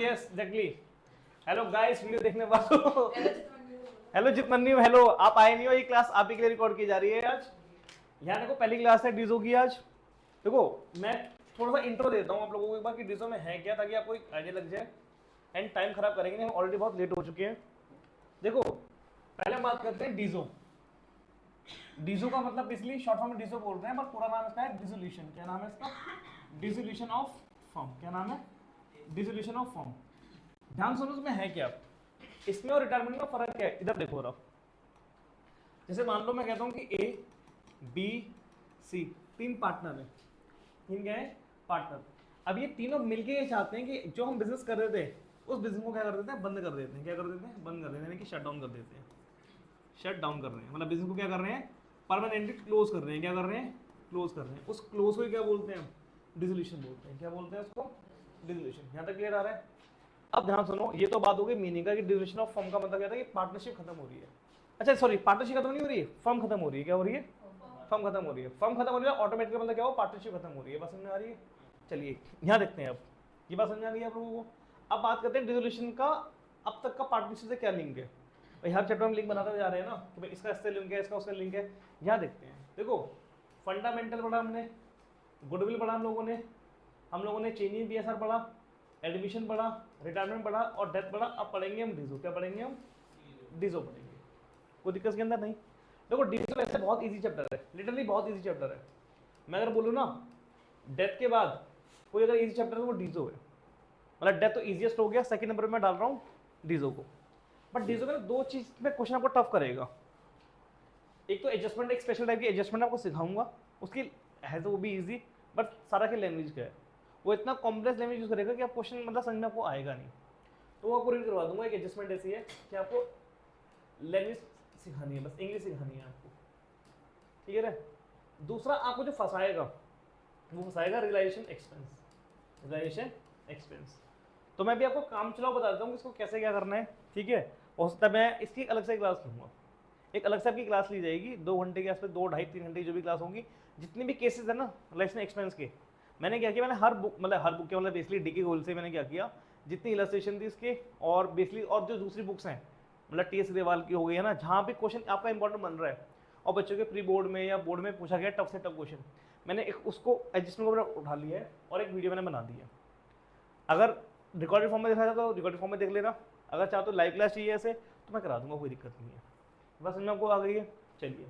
Yes exactly. Hello guys, video देखने वालों, hello जितमन्यू, hello. आप आए नहीं हो, ये क्लास आप ही के लिए रिकॉर्ड की जा रही है आज। यहाँ देखो पहली क्लास है डीजो की आज। देखो मैं थोड़ा सा इंट्रो देता हूँ आप लोगों को एक बार कि डीजो में है क्या, ताकि आपको एक आइडिया लग जाए। एंड टाइम खराब करेंगे नहीं, हम ऑलरेडी बहुत लेट हो चुके हैं। देखो पहले हम बात करते हैं डीजो। डीजो का मतलब इसलिए शॉर्ट फॉर्म में डीजो बोलते हैं, पर पूरा नाम इसका है डिसोल्यूशन। क्या नाम है इसका? Dissolution of form. क्या नाम है? Dissolution of form. ध्यान सुनो इसमें है क्या, इसमें और रिटायरमेंट में फर्क क्या है। इधर देखो रहा, जैसे मान लो मैं कहता हूं कि ए बी सी तीन पार्टनर है। तीन क्या है? पार्टनर। अब ये तीनों मिलके ये चाहते हैं कि जो हम बिजनेस कर रहे थे उस बिजनेस को क्या कर देते हैं? बंद कर देते हैं। क्या कर देते हैं? बंद कर देते हैं, यानी कि शट डाउन कर देते हैं। शट डाउन कर रहे हैं मतलब बिजनेस को क्या कर रहे हैं? परमानेंटली क्लोज कर रहे हैं। क्या कर रहे हैं? क्लोज कर रहे हैं। उस क्लोज को क्या बोलते हैं? डिसोल्यूशन बोलते हैं। क्या बोलते हैं उसको? डिसोल्यूशन। यहाँ तक क्लियर आ रहा है? अब ध्यान सुनो, ये तो बात हो गई मीनिंग का कि डिसोल्यूशन ऑफ फर्म का मतलब क्या था कि पार्टनरशिप खत्म हो रही है। अच्छा सॉरी, पार्टनरशिप खत्म नहीं हो रही है, फर्म खत्म हो रही है। क्या हो रही है? फर्म खत्म हो रही है। फर्म खत्म हो रही है, ऑटोमेटिक मतलब क्या हो? पार्टनरशिप खत्म हो रही है। बात समझ में आ रही है? चलिए यहाँ देखते हैं। अब ये बात समझ आ गई आप लोगों को। अब बात करते हैं डिसोल्यूशन का अब तक का पार्टनरशिप से क्या लिंक है। भाई हर चैप्टर में लिंक बनाते जा रहे हैं ना कि भाई इसका इससे लिंक है, इसका उसका लिंक है। यहाँ देखते हैं। देखो फंडामेंटल पढ़ा हमने, गुडविल पढ़ा हम लोगों ने चेंजिंग बीएसआर पढ़ा, एडमिशन पढ़ा, रिटायरमेंट पढ़ा और डेथ पढ़ा। अब पढ़ेंगे हम डीजो। क्या पढ़ेंगे हम? डीजो पढ़ेंगे। कोई दिक्कत के अंदर नहीं। देखो डीजो वैसे बहुत इजी चैप्टर है, लिटरली बहुत इजी चैप्टर है। मैं अगर बोलूँ ना डेथ के बाद कोई अगर इजी चैप्टर है वो डीजो है। मतलब डेथ तो इजीएस्ट हो गया, सेकंड नंबर में डाल रहा हूँ डीजो को। बट डीजो में दो चीज में क्वेश्चन आपको टफ करेगा। एक तो एडजस्टमेंट, एक स्पेशल टाइप की एडजस्टमेंट आपको सिखाऊंगा, उसकी है तो वो भी इजी, बट सारा के लैंग्वेज का है। वो इतना कॉम्प्लेक्स लैंग्वेज यूज करेगा कि आप क्वेश्चन मतलब समझ में आपको आएगा नहीं। तो वो आपको रीड करवा दूंगा। एक एडजस्टमेंट ऐसी है कि आपको लैंग्वेज सिखानी है, बस इंग्लिश सिखानी है आपको, ठीक है। दूसरा आपको जो फंसाएगा वो फंसाएगा रियलाइजेशन एक्सपेंस। रियलाइजेशन एक्सपेंस तो मैं भी आपको काम चलाओ बता देता हूँ कि इसको कैसे क्या करना है, ठीक है। हो सकता है मैं इसकी अलग से क्लास लूँगा, एक अलग से आपकी क्लास ली जाएगी 2 घंटे के आसपास, 2 ढाई 3 घंटे की जो भी क्लास होगी। जितने भी केसेस है ना रिलेशन एक्सपेंस के, मैंने क्या किया, मैंने हर बुक के मतलब बेसिकली डीके गोल से मैंने क्या किया, जितनी इलस्ट्रेशन थी इसके और बेसिकली और जो दूसरी बुक्स हैं मतलब टीएस ग्रेवाल की हो गई है ना, जहाँ भी क्वेश्चन आपका इंपॉर्टेंट बन रहा है और बच्चों के प्री बोर्ड में या बोर्ड में पूछा गया टफ से टफ क्वेश्चन, मैंने एक उसको एडजस्टमेंट को उठा लिया है और एक वीडियो मैंने बना दी है। अगर रिकॉर्डेड फॉर्म में देखा जाए तो रिकॉर्डेड फॉर्म में देख लेना, अगर चाहो तो लाइव क्लास चाहिए ऐसे तो मैं करा दूंगा, कोई दिक्कत नहीं है। बस समझ में आपको आ गई है? चलिए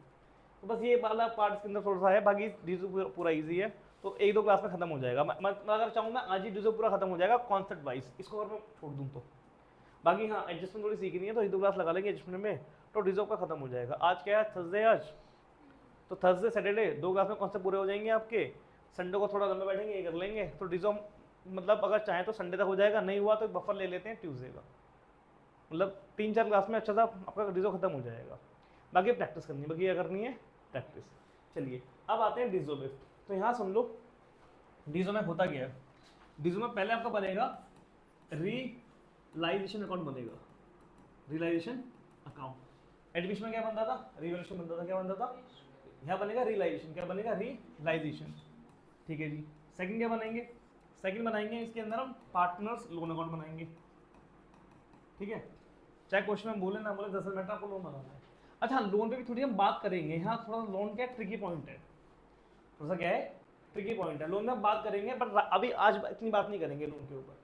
तो बस ये वाला पार्ट इसके अंदर थोड़ा सा है, बाकी डीजो पूरा इजी है, तो 1-2 क्लास में खत्म हो जाएगा। मैं अगर चाहूँ मैं आज ही डीजो पूरा खत्म हो जाएगा कॉन्सेप्ट वाइज, इसको अगर मैं छोड़ दूँ तो। बाकी हाँ एडजस्टमेंट थोड़ी सीखनी है तो 1-2 क्लास लगा लेंगे एडजस्टमेंट में, तो डीजो का खत्म हो जाएगा। आज क्या है? थर्सडे आज, तो थर्सडे सैटरडे 2 क्लास में कॉन्सेप्ट पूरे हो जाएंगे आपके। संडे को थोड़ा लंबा बैठेंगे, ये कर लेंगे। तो डीजो मतलब अगर चाहें तो संडे तक हो जाएगा, नहीं हुआ तो बफर ले लेते हैं ट्यूसडे का। मतलब 3-4 क्लास में अच्छा सा आपका डीजो खत्म हो जाएगा। बाकी प्रैक्टिस करनी है, बाकी क्या करनी है? प्रैक्टिस। चलिए अब आते हैं डीजो में। तो यहाँ सुन लो डीजो में होता क्या है। डीजो में पहले आपका बनेगा रियलाइजेशन अकाउंट बनेगा, रियलाइजेशन अकाउंट। एडमिशन में क्या बनता था? रिवैल्यूएशन बनता था। क्या बनता था? यहाँ बनेगा रियलाइजेशन। क्या बनेगा? रियलाइजेशन, ठीक है जी। सेकंड क्या बनाएंगे? सेकंड बनाएंगे इसके अंदर हम पार्टनर्स लोन अकाउंट बनाएंगे, ठीक है। चाहे क्वेश्चन में बोले ना बोले, दरअसल मैटर आपको लोन बनाना है। अच्छा लोन पे भी थोड़ी हम बात करेंगे। यहाँ थोड़ा लोन क्या ट्रिकी पॉइंट है, थोड़ा सा क्या है ट्रिकी पॉइंट है। लोन में हम बात करेंगे बट अभी आज इतनी बात नहीं करेंगे लोन के ऊपर।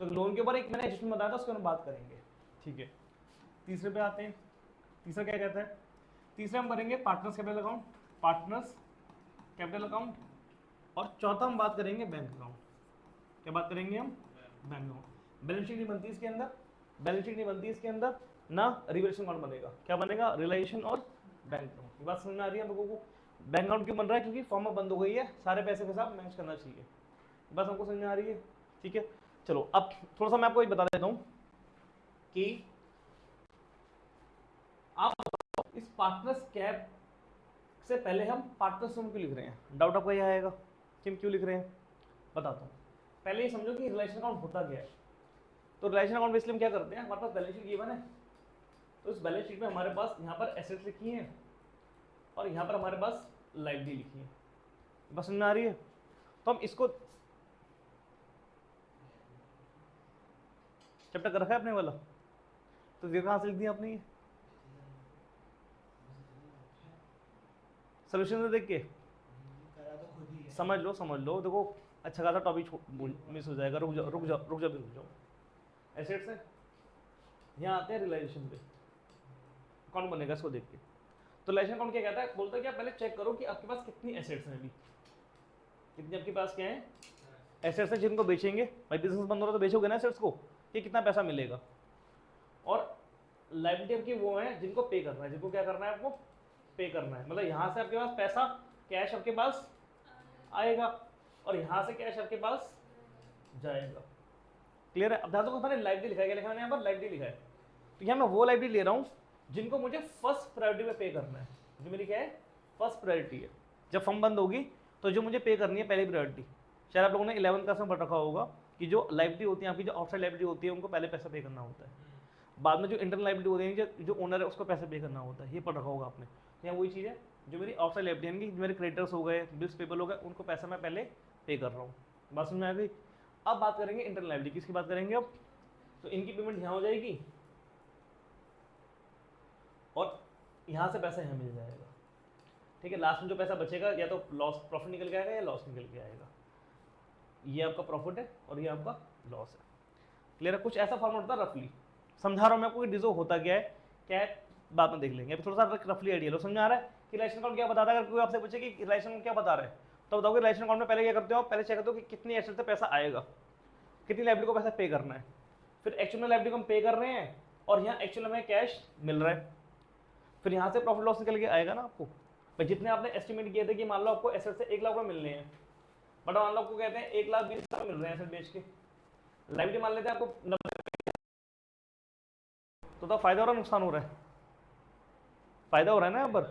तो लोन के ऊपर एक मैंने एडजस्टमेंट बताया था, उसके हम बात करेंगे, ठीक है। तीसरे पे आते हैं। तीसरा क्या कहता है? तीसरा हम करेंगे partners capital account, partners capital account. और चौथा हम बात करेंगे बैंक अकाउंट। क्या बात करेंगे हम? Bank account. बैलेंस शीट नहीं बनती इसके अंदर, बैलेंस शीट नहीं बनती इसके अंदर ना रिवैल्यूएशन अकाउंट बनेगा। क्या बनेगा? रियलाइजेशन और बैंक अकाउंट। ये बात समझ में आ रही है लोगों को? बैंक अकाउंट क्यों बन रहा है? क्योंकि फॉर्म बंद हो गई है, सारे पैसे के साथ मैच करना चाहिए। बस हमको समझ में आ रही है, ठीक है। चलो अब थोड़ा सा मैं आपको ये बता देता हूँ कि आप इस पार्टनर्स कैप से पहले हम पार्टनर्स क्यों लिख रहे हैं। डाउट आपको यह आएगा कि हम क्यों लिख रहे हैं, बताता हूँ। पहले ये समझो कि रिलेशन अकाउंट होता क्या है। तो रिलेशन अकाउंट बेसिकली हम क्या करते हैं, हमारे पास बैलेंस शीट गिवन है, तो इस बैलेंस शीट में हमारे पास यहाँ पर एसेट्स लिखी हैं और यहाँ पर हमारे पास लायबिलिटी लिखी है। बस समझ में आ रही है? तो हम इसको चैप्टर कर रखा है अपने वाला, तो फिर कहाँ से लिख दिया आपने ये सोल्यूशन से देख के? समझ लो, देखो अच्छा खासा टॉपिक मिस हो जाएगा। रुक जाओ। एसेट्स है, यहाँ आते हैं रियलाइजेशन पे, कौन बनेगा इसको देख के। तो रियलाइजेशन कौन क्या कहता है, बोलता है कि आप पहले चेक करो कि आपके पास कितनी एसेट्स हैं, अभी कितनी आपके पास क्या है एसेट्स है जिनको बेचेंगे। भाई बिजनेस बंद हो रहा तो बेचोगे ना एसेट्स को, कि कितना पैसा मिलेगा। और लायबिलिटी आपकी वो है जिनको पे करना है, जिनको क्या करना है आपको पे करना है। मतलब यहाँ से आपके पास पैसा कैश आपके पास आएगा और यहाँ से कैश आपके पास जाएगा। क्लियर है? अब ध्यान दो, मैंने लायबिलिटी लिखा है, क्या लिखा मैंने यहाँ पर लायबिलिटी लिखा है। तो यहाँ मैं वो लायबिलिटी ले रहा हूँ जिनको मुझे फर्स्ट प्रायोरिटी में पे करना है, जो मेरी क्या है फर्स्ट प्रायोरिटी है। जब फर्म बंद होगी तो जो मुझे पे करनी है पहली प्रायोरिटी। शायद आप लोगों ने 11th क्लास में पढ़ रखा होगा कि जो लायबिलिटी होती है आपकी, जो आउटसाइड लायबिलिटी होती है उनको पहले पैसा पे करना होता है, बाद में जो इंटरनल लायबिलिटी होती है जो ओनर है उसको पैसा पे करना होता है। ये पढ़ रखा होगा आपने। यहाँ वही चीज़ है, जो मेरी आउटसाइड लायबिलिटी यानी कि मेरे क्रेडिटर्स हो गए, बिल्स पेबल हो गए, उनको पैसा मैं पहले पे कर रहा हूँ। बात समझ में आ गई? अब बात करेंगे इंटरनल लायबिलिटी, किसकी बात करेंगे अब? तो इनकी पेमेंट यहाँ हो जाएगी और यहाँ से पैसा यहाँ मिल जाएगा। ठीक है, लास्ट में जो पैसा बचेगा या तो लॉस प्रॉफिट निकल के आएगा या लॉस निकल के आएगा। ये आपका प्रॉफिट है और ये आपका लॉस है। क्लियर है? कुछ ऐसा फॉर्मेट होता है रफली, समझा रहा हूँ मैं आपको डिजो होता क्या है बाद में देख लेंगे। अभी थोड़ा सा रफली आइडिया लो, समझ आ रहा है कि रिलेशन अकाउंट क्या बताता है। अगर कोई आपसे पूछे कि रिलेशन अकाउंट क्या बता रहा है तो बताओगे रिलेशन अकाउंट में पहले क्या करते हो आप, पहले चेक करते हो कि कितनी एसेट से पैसा आएगा, कितनी लायबिलिटी को पैसा पे करना है, फिर एक्चुअल में लायबिलिटी को हम पे कर रहे हैं और यहाँ एक्चुअल में कैश मिल रहा है, फिर यहाँ से प्रॉफिट लॉस निकल के आएगा ना आपको। भाई जितने आपने एस्टिमेट किए थे कि मान लो आपको एसेट से 1 लाख रुपये मिलने हैं, बट मान लो आपको कहते हैं 1,20,000 मिल रहे हैं एसेट बेच के, लायबिलिटी मान लेते हैं आपको 90, तो फायदा हो रहा है नुकसान हो रहा है? फायदा हो रहा है ना यहाँ पर।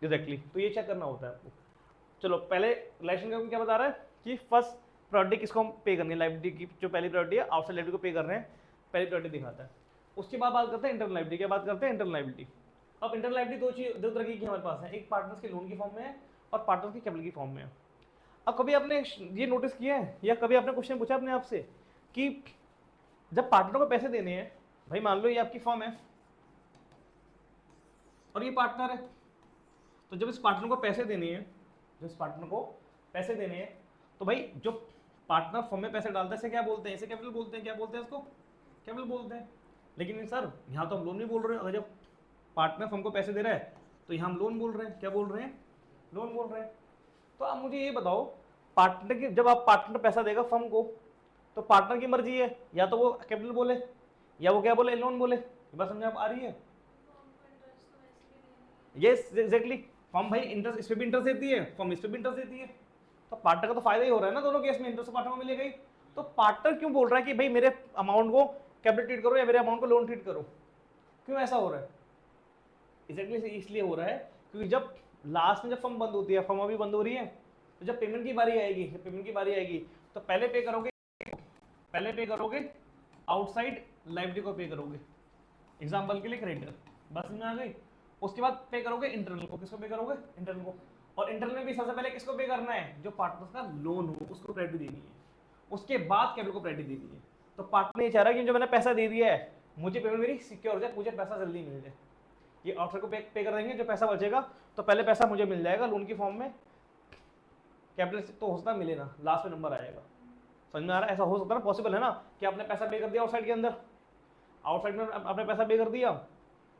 एग्जैक्टली, तो ये चेक करना होता है आपको। चलो पहले रिलेशन का क्या बता रहा है कि फर्स्ट प्रायोरिटी किसको हम पे करनी है, लायबिलिटी की जो पहली प्रायोरिटी है आउटसाइड लायबिलिटी को पे कर रहे हैं, पहली प्रायोरिटी दिखाता है। उसके बाद बात करते हैं इंटरनल लायबिलिटी। क्या बात करते हैं? Internal liability. अब इंटरनल लायबिलिटी दो तरह की हमारे पास है, एक पार्टनर्स के लोन की फॉर्म में है और पार्टनर्स की कैपिटल की फॉर्म में है। अब कभी आपने ये नोटिस किया है या कभी आपने क्वेश्चन पूछा अपने आप से कि जब पार्टनर को पैसे देने हैं, भाई मान लो ये आपकी फॉर्म है और ये पार्टनर है, तो जब इस पार्टनर को पैसे देने हैं, तो भाई जो पार्टनर फॉर्म में पैसे डालता है इसे क्या बोलते हैं? इसे कैपिटल बोलते हैं। क्या बोलते हैं इसको? कैपिटल बोलते हैं। लेकिन सर यहाँ तो हम लोन नहीं बोल रहे हैं। अगर जब पार्टनर फर्म को पैसे दे रहा है तो यहाँ हम लोन बोल रहे हैं। क्या बोल रहे हैं? लोन बोल रहे हैं। तो आप मुझे ये बताओ, पार्टनर की जब आप पार्टनर पैसा देगा फर्म को तो पार्टनर की मर्जी है, या तो वो कैपिटल बोले या वो क्या बोले, लोन बोले। ये बात समझ आ रही है? Yes exactly. फर्म भाई इंटरेस्ट इस पे भी इंटरेस्ट देती है, फर्म इस पे भी इंटरेस्ट देती है, तो पार्टनर का तो फायदा ही हो रहा है ना दोनों केस में, इंटरेस्ट पार्टनर को मिलेगा ही। तो पार्टनर क्यों बोल रहा है कि भाई मेरे अमाउंट को कैपिटल ट्रीट करो या मेरे अमाउंट को लोन ट्रीट करो? क्यों ऐसा हो रहा है? एग्जैक्टली इसलिए हो रहा है क्योंकि जब लास्ट में जब फर्म बंद होती है, फर्म अभी बंद हो रही है, तो जब पेमेंट की बारी आएगी तो पहले पे करोगे आउटसाइड लायबिलिटी को पे करोगे, एग्जाम्पल के लिए क्रेडिटर। बस में आ गई। उसके बाद पे करोगे इंटरनल को। किसको पे करोगे? इंटरनल को। और इंटरनल में भी सबसे पहले किसको पे करना है? जो पार्टनर्स का लोन हो उसको प्रायोरिटी देनी है, उसके बाद कैपिटल को प्रायोरिटी देनी है। तो पार्टनर ये चाह रहा है कि जो मैंने पैसा दे दिया है मुझे पेमेंट मेरी सिक्योर हो जाए, मुझे पैसा जल्दी मिल जाए। ये आउटसाइड को पे कर देंगे, जो पैसा बचेगा तो पहले पैसा मुझे मिल जाएगा लोन की फॉर्म में, कैपिटल तो हो सकता है मिले ना, लास्ट में नंबर आएगा। समझ में आ रहा है? ऐसा हो सकता है ना, पॉसिबल है ना कि आपने पैसा पे कर दिया आउटसाइड के अंदर, आउटसाइड में आपने पैसा पे कर दिया,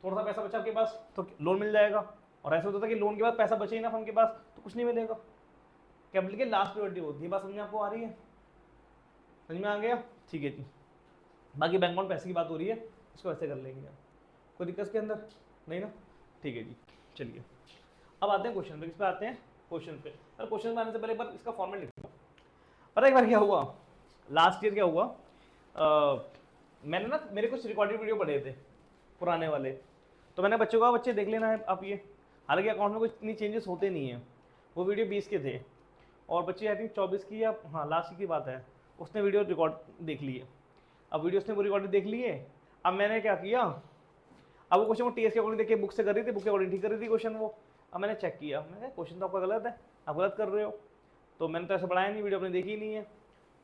थोड़ा सा पैसा बचा आपके पास तो लोन मिल जाएगा। और ऐसा होता है कि लोन के बाद पैसा बचे ही ना फर्म के पास तो कुछ नहीं मिलेगा। कैपिटल की लास्ट प्रायोरिटी होती है। बात समझ में आपको आ रही है? समझ में आ गया? ठीक है जी। बाकी बैंक अकाउंट पैसे की बात हो रही है, इसको ऐसे कर लेंगे। कोई दिक्कत के अंदर नहीं ना? ठीक है जी। चलिए अब आते हैं क्वेश्चन पे। किस पे आते हैं? क्वेश्चन पे। और क्वेश्चन में आने से पहले एक बार इसका फॉर्मेट लिखूंगा। पता एक बार क्या हुआ, लास्ट ईयर क्या हुआ, मैंने ना मेरे कुछ रिकॉर्डेड वीडियो पढ़े थे पुराने वाले, तो मैंने बच्चों का बच्चे देख लेना है आप ये। हालांकि अकाउंट में कुछ इतनी चेंजेस होते नहीं हैं। वो वीडियो 20 के थे और बच्चे आई थिंक 24 की या हाँ लास्ट की बात है, उसने वीडियो रिकॉर्ड देख ली है। अब वीडियो उसने वो रिकॉर्ड देख ली है। अब मैंने क्या किया, अब वो क्वेश्चन वो टीएस के अकॉर्डिंग देख के बुक से कर रही थी, बुक के अकॉर्डिंग ठीक कर रही थी क्वेश्चन वो। अब मैंने चेक किया, मैंने क्वेश्चन तो आपका गलत है, आप गलत कर रहे हो। तो मैंने तो ऐसा पढ़ाया नहीं, वीडियो आपने देखी नहीं है।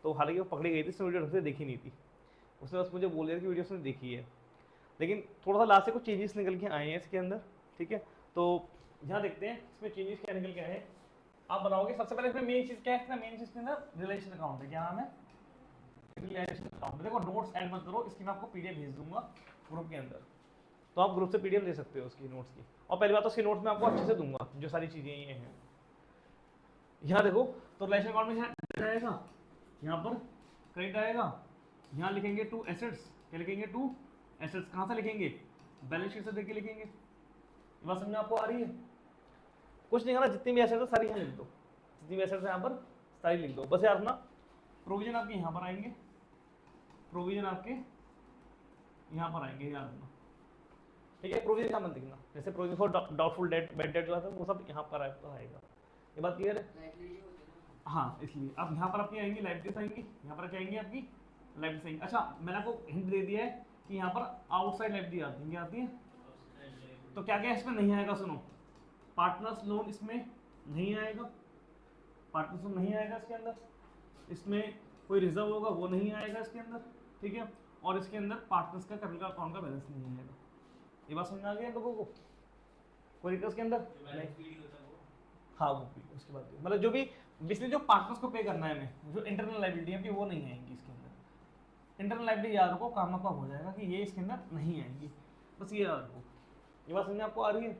तो हालांकि वो पकड़ी गई थी, इसने वीडियो ढंग से देखी नहीं थी। उसने बस मुझे बोल दिया कि वीडियो उसने देखी है, लेकिन थोड़ा सा लास्ट से कुछ चेंजेस निकल के आए हैं इसके अंदर, ठीक है। तो यहाँ देखते हैं इसमें चेंजेस क्या निकल के आए हैं। आप बनाओगे सबसे पहले इसमें मेन चीज़ क्या है, मेन चीज़ के अंदर रिलेशन अकाउंट है। क्या नाम है? Realisation account. देखो नोट्स ऐड मत करो, इसकी मैं आपको पीडीएफ भेज दूंगा ग्रुप के अंदर, तो आप ग्रुप से पीडीएफ ले सकते हो उसकी नोट्स की। और पहली बात तो उसकी नोट्स मैं आपको अच्छे से दूंगा, जो सारी चीज़ें ये हैं। यहाँ देखो, तो रिलेशन अकाउंट में यहाँ आएगा, यहाँ पर क्रेडिट आएगा, यहाँ लिखेंगे टू एसेट्स। क्या लिखेंगे? To assets. कहाँ से लिखेंगे? बैलेंस शीट से देख के लिखेंगे। ये बात समझ में आपको आ रही है? कुछ नहीं करना, जितनी भी एसेट्स है सारी यहाँ लिख दो, जितनी भी एसेट्स है यहाँ पर सारी लिख दो। बस यार ना, प्रोविजन आपके यहाँ पर आएंगे, प्रोविजन आपके यहाँ पर आएंगे, याद रखना, ठीक है। प्रोविजन यहाँ मत लिखना, जैसे provision for doubtful debt, bad debt जो आता है वो सब यहाँ पर आएगा। ये बात क्लियर है? हाँ, इसलिए अब यहाँ पर आपकी आएंगी लाइब्रेरीज आएंगी, यहाँ पर क्या आएंगी आपकी लाइब्रेरीज आएंगी। अच्छा, मैंने आपको हिंट दे दिया है कि यहाँ पर आउटसाइड लाइब्रेरी आती है। क्या आती है? तो क्या क्या इसमें नहीं आएगा? सुनो, पार्टनर्स लोन इसमें नहीं आएगा, पार्टनर्स लोन नहीं आएगा इसके अंदर। इसमें कोई रिजर्व होगा वो नहीं आएगा इसके अंदर, ठीक है। और इसके अंदर पार्टनर्स का कैपिटल अकाउंट का बैलेंस नहीं आएगा। ये बात समझ में आ गई लोगों को? कोई दिक्कत इसके अंदर नहीं? हाँ, वो भी उसके बाद मतलब जो भी बेसिकली जो पार्टनर्स को पे करना है हमें, जो इंटरनल लायबिलिटी है वो नहीं आएंगी इसके अंदर। इंटरनल लायबिलिटी याद रखो, काम आपका हो जाएगा कि ये इसके अंदर नहीं आएंगी, बस ये याद रखो। ये बात समझ में आपको आ रही है?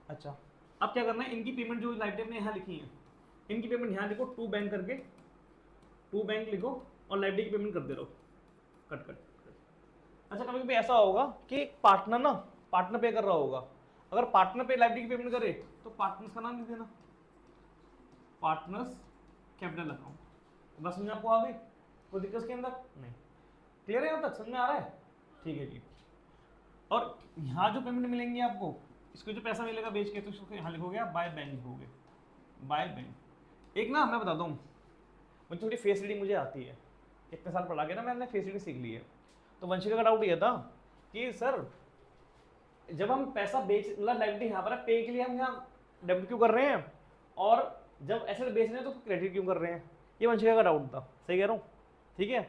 अच्छा, अब क्या करना है, इनकी पेमेंट जो लाइब्रेरी में यहाँ लिखी है, इनकी पेमेंट यहाँ लिखो, टू बैंक करके, टू बैंक लिखो और लाइब्रेरी की पेमेंट कर दे रहो, कट कट। अच्छा, कभी कभी ऐसा होगा कि पार्टनर ना, पार्टनर पे कर रहा होगा, अगर पार्टनर पे लाइब्रेरी की पेमेंट करे तो पार्टनर्स का नाम लिख देना, पार्टनर्स कैपिटल अकाउंट। बस समझ में आपको आ गई? कोई दिक्कत के अंदर नहीं? क्लियर है? यहाँ तक समझ में आ रहा है? ठीक है जी। और यहाँ जो पेमेंट मिलेंगी आपको, इसको जो पैसा मिलेगा बेच के, तो इसको यहाँ लिखोगे आप बाय बैंक लिखोगे, बाय बैंक। एक ना मैं बताता हूँ, मुझे थोड़ी फेस रीडिंग मुझे आती है, इतने साल पढ़ा के ना मैंने फेस रीडिंग सीख ली है। तो वंशिका का डाउट ये था कि सर जब हम पैसा बेच, मतलब लाइबिलिटी यहाँ पर है, पे के लिए हम यहाँ डेबिट क्यों कर रहे हैं, और जब एसेट बेच रहे हैं तो क्रेडिट क्यों कर रहे हैं? ये वंशिका का डाउट था, सही कह रहा हूँ? ठीक है,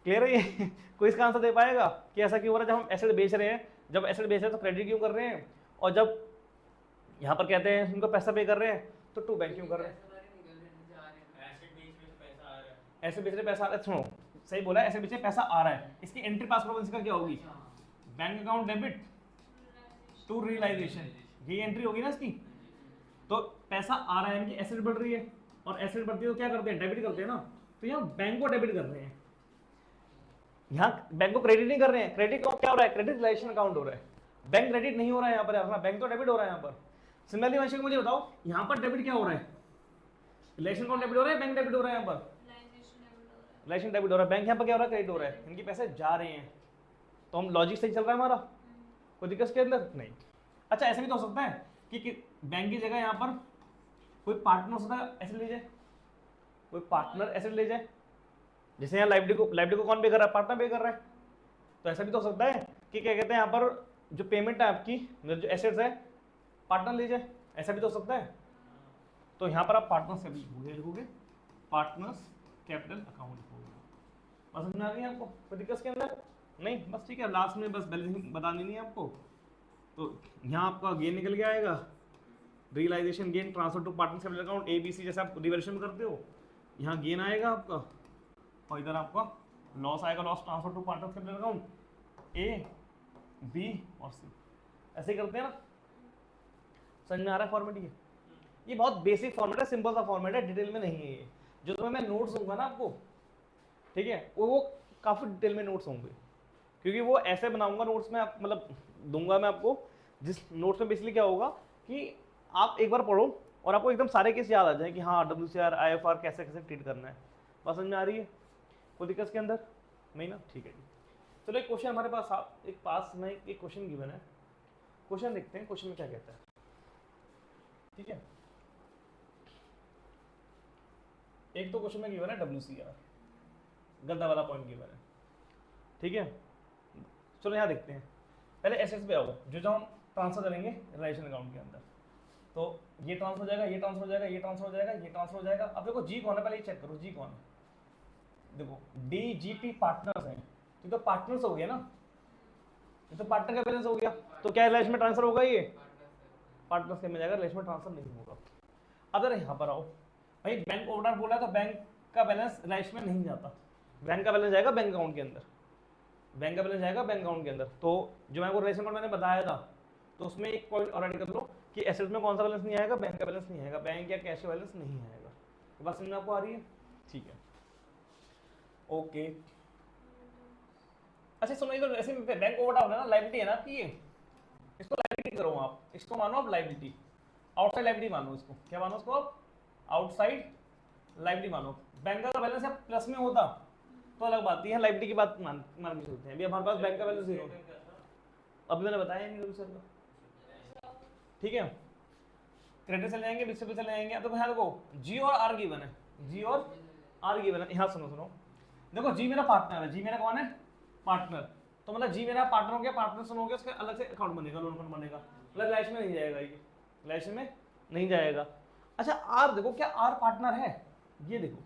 क्लियर है ये? कोई इसका आंसर दे पाएगा कि ऐसा क्यों हो रहा है? जब हम एसेट बेच रहे हैं, जब एसेट बेच रहे हैं तो क्रेडिट क्यों कर रहे हैं, और जब यहाँ पर कहते हैं इनको पैसा पे कर रहे हैं तो टू बैंक क्यों कर रहे हैं? ऐसे बेच रहे पैसा आ रहा है, सुनो सही बोला, ऐसे बेच रहे पैसा आ रहा है, इसकी एंट्री पास वंशिका क्या होगी? Bank account debit to realisation, ये एंट्री होगी ना इसकी। तो पैसा आ रहा है यानी कि एसेट बढ़ रही है, और एसेट बढ़ती है तो क्या करते हैं? डेबिट करते हैं ना। तो यहाँ बैंक को डेबिट कर रहे हैं, यहाँ बैंक को क्रेडिट नहीं कर रहे हैं। क्रेडिट क्या हो रहा है? क्रेडिट रिलेशन अकाउंट हो रहा है, बैंक क्रेडिट नहीं हो रहा है यहाँ पर, अपना बैंक तो डेबिट हो रहा है यहाँ पर। सिमिलरली वंशिक मुझे बताओ, यहाँ पर डेबिट क्या हो रहा है? रिलेशन अकाउंट डेबिट हो रहा है, बैंक डेबिट हो रहा है? यहाँ पर रिलेशन डेबिट हो रहा है, बैंक यहाँ पर क्या हो रहा है? क्रेडिट हो रहा है, इनके पैसे जा रहे हैं। तो हम लॉजिक सही चल रहा है हमारा, कोई दिक्कत के अंदर नहीं? अच्छा, ऐसा भी तो हो सकता है कि बैंक की जगह यहाँ पर कोई पार्टनर हो सकता है एसेट ले जाए, कोई पार्टनर एसेट ले जाए, जैसे यहाँ लाइब्रेरी को कौन पे कर रहा है? पार्टनर पे कर रहा है। तो ऐसा भी तो हो सकता है कि क्या कहते हैं, यहाँ पर जो पेमेंट है आपकी, जो एसेट्स है, पार्टनर ले जाए, ऐसा भी तो हो सकता है। तो यहाँ पर आप पार्टनर्स लिखोगे, पार्टनर्स कैपिटल अकाउंट लिखोगे। बस समझ में आ गई आपको? कोई दिक्कत के अंदर नहीं? बस ठीक है, लास्ट में बस बैलेंसिंग बता देनी है आपको। तो यहाँ आपका गेन निकल के आएगा, realisation gain transfer to partners capital account ABC, जैसे आप रिवैल्यूएशन करते हो, यहाँ गेन आएगा आपका, और इधर आपका लॉस आएगा, loss transfer to partners capital account A, B और C। ऐसे ही करते हैं ना? समझ में आ रहा है फॉर्मेट? ये बहुत बेसिक फॉर्मेट है, सिंपल सा फॉर्मेट है, डिटेल में नहीं है ये। जो तुम्हें मैं नोट्स दूंगा ना आपको, ठीक है, वो काफ़ी डिटेल में नोट्स होंगे, क्योंकि वो ऐसे बनाऊंगा नोट्स में, मतलब दूंगा मैं आपको, जिस नोट्स में बेसिकली क्या होगा कि आप एक बार पढ़ो और आपको एकदम सारे केस याद आ जाए कि हाँ WCR IFR कैसे कैसे ट्रीट करना है। बात समझ में आ रही है? कोई दिक्कत के अंदर नहीं ना? ठीक है जी। चलो एक क्वेश्चन हमारे पास में एक क्वेश्चन गिवन है, क्वेश्चन देखते हैं क्वेश्चन में क्या कहता है। ठीक है, एक तो क्वेश्चन में गिवन है WCR, गंदा वाला पॉइंट गिवन है, ठीक है। चलो यहाँ देखते हैं, पहले एसेट्स पे आओ, जो हम ट्रांसफर करेंगे रिलेशन अकाउंट के अंदर। तो ये ट्रांसफर हो जाएगा, ये ट्रांसफर हो जाएगा, ये ट्रांसफर हो जाएगा, ये ट्रांसफर हो जाएगा। अब देखो जी कौन है, पहले ये चेक करो जी कौन है। देखो DGP पार्टनर्स हैं, ये तो पार्टनर्स हो गया ना, ये तो पार्टनर का बैलेंस हो गया, तो क्या रिलेशन में ट्रांसफर होगा, ये पार्टनर्स के में जाएगा, रिलेशन में ट्रांसफर नहीं होगा। अब अगर यहाँ पर आओ भाई, बैंक ओवरड्राफ्ट बोला है तो बैंक का बैलेंस रिलेशन में नहीं जाता, बैंक का बैलेंस जाएगा बैंक अकाउंट के अंदर, बैंक का बैलेंस जाएगा बैंक अकाउंट के अंदर। तो जो मैं वो रिलेशन मैंने बताया था, तो उसमें एक पॉइंट और ऐड कर लो कि एसेट्स में कौन सा बैलेंस नहीं आएगा, बैंक का बैलेंस नहीं आएगा, बैंक या कैश का बैलेंस नहीं आएगा। तो बात समझ में आपको आ रही है? ठीक है, ओके। अच्छा सुनो, इधर ऐसे बैंक ओवरड्राफ्ट है ना, लायबिलिटी है ना आपकी, ये इसको लायबिलिटी करो आप, इसको मानो आप लायबिलिटी, आउटसाइड लायबिलिटी मानो इसको, क्या मानो उसको आप, आउटसाइड लायबिलिटी मानो। बैंक का बैलेंस प्लस में होता तो अलग बात है, लायबिलिटी की बात मान के चलते हैं। अभी हमारे पास बैंक का बैलेंस जीरो, अभी मैंने बताया नहीं सर का, ठीक है। क्रेडिट चले जाएंगे, बिस्से पे चले जाएंगे। तो यहाँ देखो जी और आर गिवन है, जी और आर गिवन है। यहाँ सुनो सुनो, देखो जी मेरा पार्टनर है, जी मेरा कौन है, पार्टनर। तो मतलब जी मेरा पार्टनर हो गया, पार्टनर सुन हो गया, उसके अलग से अकाउंट बनेगा, लोन अकाउंट बनेगा, मतलब रिलेशन में नहीं जाएगा, ये रिलेशन में नहीं जाएगा। अच्छा आर देखो, क्या आर पार्टनर है, ये देखो